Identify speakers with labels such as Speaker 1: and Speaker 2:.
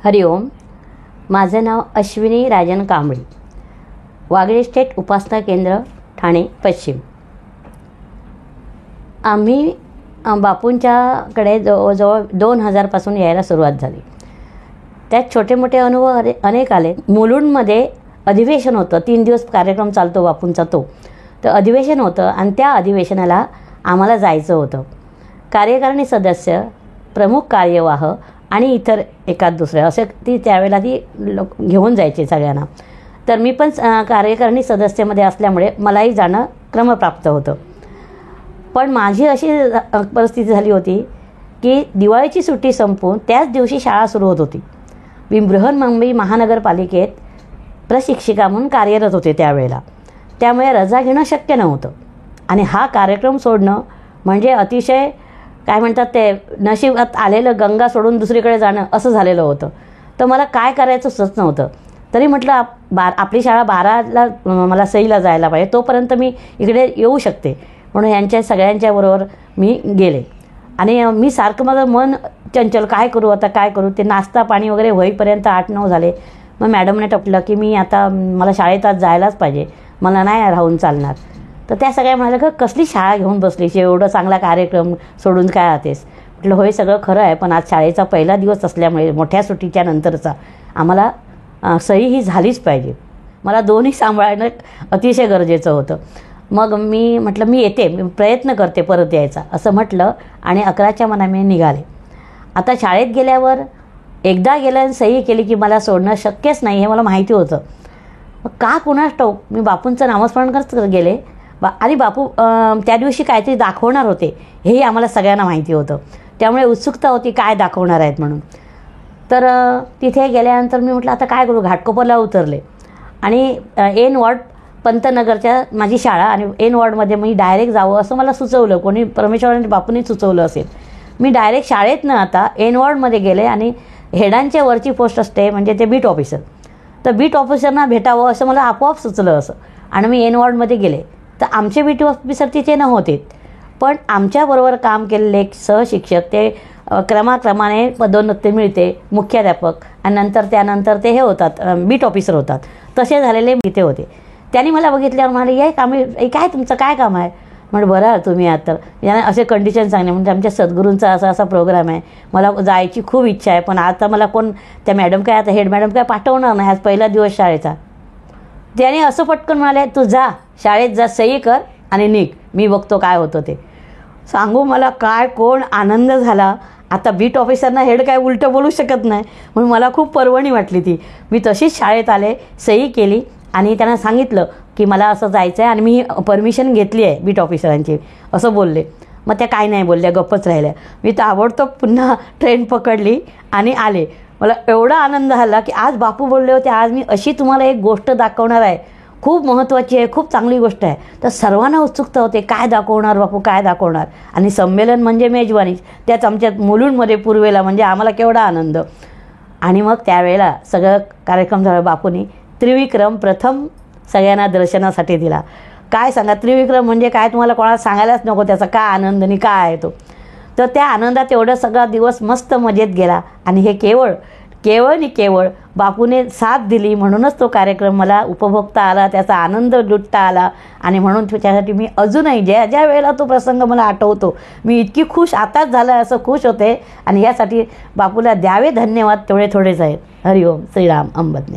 Speaker 1: हरिओम. माझं नाव अश्विनी राजन कांबळी, वागळे स्टेट उपासना केंद्र, ठाणे पश्चिम. आम्ही बापूंच्याकडे जवळजवळ 2000पासून यायला सुरुवात झाली. त्यात छोटे मोठे अनुभव अनेक आले. मुलुंडमध्ये अधिवेशन होतं, 3 दिवस कार्यक्रम चालतो बापूंचा तो. तर अधिवेशन होतं आणि त्या अधिवेशनाला आम्हाला जायचं होतं. कार्यकारिणी सदस्य, प्रमुख कार्यवाह आणि इतर एकाद दुसरे असे त्यावेळेला घेऊन जायचे सगळ्यांना. तर मी पण कार्यकारिणी सदस्यामध्ये असल्यामुळे मलाही जाणं क्रमप्राप्त होतं. पण माझी अशी परिस्थिती झाली होती की दिवाळीची सुट्टी संपून त्याच दिवशी शाळा सुरू होत होती. मी बृहन्मुंबई महानगरपालिकेत प्रशिक्षिका म्हणून कार्यरत होते त्यावेळेला. त्यामुळे रजा घेणं शक्य नव्हतं आणि हा कार्यक्रम सोडणं म्हणजे अतिशय काय म्हणतात ते नशिबात आलेलं गंगा सोडून दुसरीकडे जाणं असं झालेलं होतं. तर मला काय करायचं सुचत नव्हतं. तरी म्हटलं आपली शाळा 12ला मला सईला जायला पाहिजे, तोपर्यंत मी इकडे येऊ शकते म्हणून यांच्या सगळ्यांच्या बरोबर मी गेले. आणि मी सारखं माझं मन चंचल, काय करू आता काय करू. ते नाश्ता पाणी वगैरे होईपर्यंत 8-9 झाले. मग मॅडमने टपलं की मी आता मला शाळेत आज जायलाच पाहिजे, मला नाही राहून चालणार. तर त्या सगळ्या म्हणाल्या का कसली शाळा घेऊन बसलीस, एवढं चांगला कार्यक्रम सोडून काय आतेस. म्हटलं होय सगळं खरं आहे, पण आज शाळेचा पहिला दिवस असल्यामुळे मोठ्या सुट्टीच्या नंतरचा आम्हाला सही ही झालीच पाहिजे. मला दोन्ही सांभाळणं अतिशय गरजेचं होतं. मग मी म्हटलं मी येते, मी प्रयत्न करते परत यायचा असं म्हटलं आणि 11च्या मनाने निघाले. आता शाळेत गेल्यावर एकदा गेलं आणि सही केली की मला सोडणं शक्यच नाही हे मला माहिती होतं. मग का कुणास ठाऊक मी बापूंचं नामस्मरण करत गेले. आणि बापू त्या दिवशी काहीतरी दाखवणार होते हेही आम्हाला सगळ्यांना माहिती होतं. त्यामुळे उत्सुकता होती काय दाखवणार आहेत म्हणून. तर तिथे गेल्यानंतर मी म्हटलं आता काय करू. घाटकोपरला उतरले आणि एन वॉर्ड पंतनगरच्या माझी शाळा आणि एन वॉर्डमध्ये मी डायरेक्ट जावं असं मला सुचवलं. कोणी परमेश्वर आणि बापूंनी सुचवलं असेल. मी डायरेक्ट शाळेत न आता एन वॉर्डमध्ये गेले आणि हेडांच्या वरची पोस्ट असते म्हणजे ते बीट ऑफिसर. तर बीट ऑफिसरना भेटावं असं मला आपोआप सुचलं असं. आणि मी एन वॉर्डमध्ये गेले तर आमचे बीट ऑफिसर तिथे नव्हते, पण आमच्याबरोबर काम केलेले सहशिक्षक ते क्रमाक्रमाने पदोन्नती मिळते, मुख्याध्यापक आणि त्यानंतर ते हे होतात बीट ऑफिसर होतात, तसे झालेले तिथे होते. त्यांनी मला बघितल्यावर म्हणाले या काय तुमचं काय काम आहे. म्हणजे बरं तुम्ही आता याने असे कंडिशन सांगणे म्हणजे आमच्या सद्गुरूंचा असा प्रोग्राम आहे, मला जायची खूप इच्छा आहे, पण आता मला कोण त्या मॅडम काय आता हेड मॅडम काय पाठवणार नाही, आज पहिला दिवस शाळेचा. त्याने असं पटकन म्हणाले तू जा शाळेत जा, सही कर आणि निघ, मी बघतो काय होतं ते. सांगू मला काय कोण आनंद झाला. आता बीट ऑफिसरना हेड काय उलटं बोलू शकत नाही म्हणून मला खूप पर्वणी वाटली ती. मी तशीच शाळेत आले, सही केली आणि त्यांना सांगितलं की मला असं जायचं आहे आणि मी परमिशन घेतली आहे बीट ऑफिसरांची असं बोलले. मग त्या काय नाही बोलल्या, गप्पच राहिल्या. मी ताबडतोब पुन्हा ट्रेन पकडली आणि आले. मला एवढा आनंद झाला की आज बापू बोलले होते आज मी अशी तुम्हाला एक गोष्ट दाखवणार आहे, खूप महत्त्वाची आहे, खूप चांगली गोष्ट आहे. तर सर्वांना उत्सुकता होते काय दाखवणार बापू, काय दाखवणार. आणि संमेलन म्हणजे मेजवानी, त्याच आमच्या मुलुंडमध्ये पूर्वेला, म्हणजे आम्हाला केवढा आनंद. आणि मग त्यावेळेला सगळं कार्यक्रम झाला. बापूंनी त्रिविक्रम प्रथम सगळ्यांना दर्शनासाठी दिला. काय सांगा त्रिविक्रम म्हणजे काय तुम्हाला कोणाला सांगायलाच नको त्याचा काय आनंद आणि काय आहे तो. तर त्या आनंदात एवढा सगळा दिवस मस्त मजेत गेला. आणि हे केवळ बापूने साथ दिली म्हणूनच तो कार्यक्रम मला उपभोगता आला, त्याचा आनंद लुटता आला. आणि म्हणून त्याच्यासाठी मी अजूनही ज्या वेळेला तो प्रसंग मला आठवतो मी इतकी खुश आताच झालं असं खुश होते. आणि यासाठी बापूला द्यावे धन्यवाद तेवढे थोडेच आहेत. हरिओम. श्रीराम अंबज्ञ.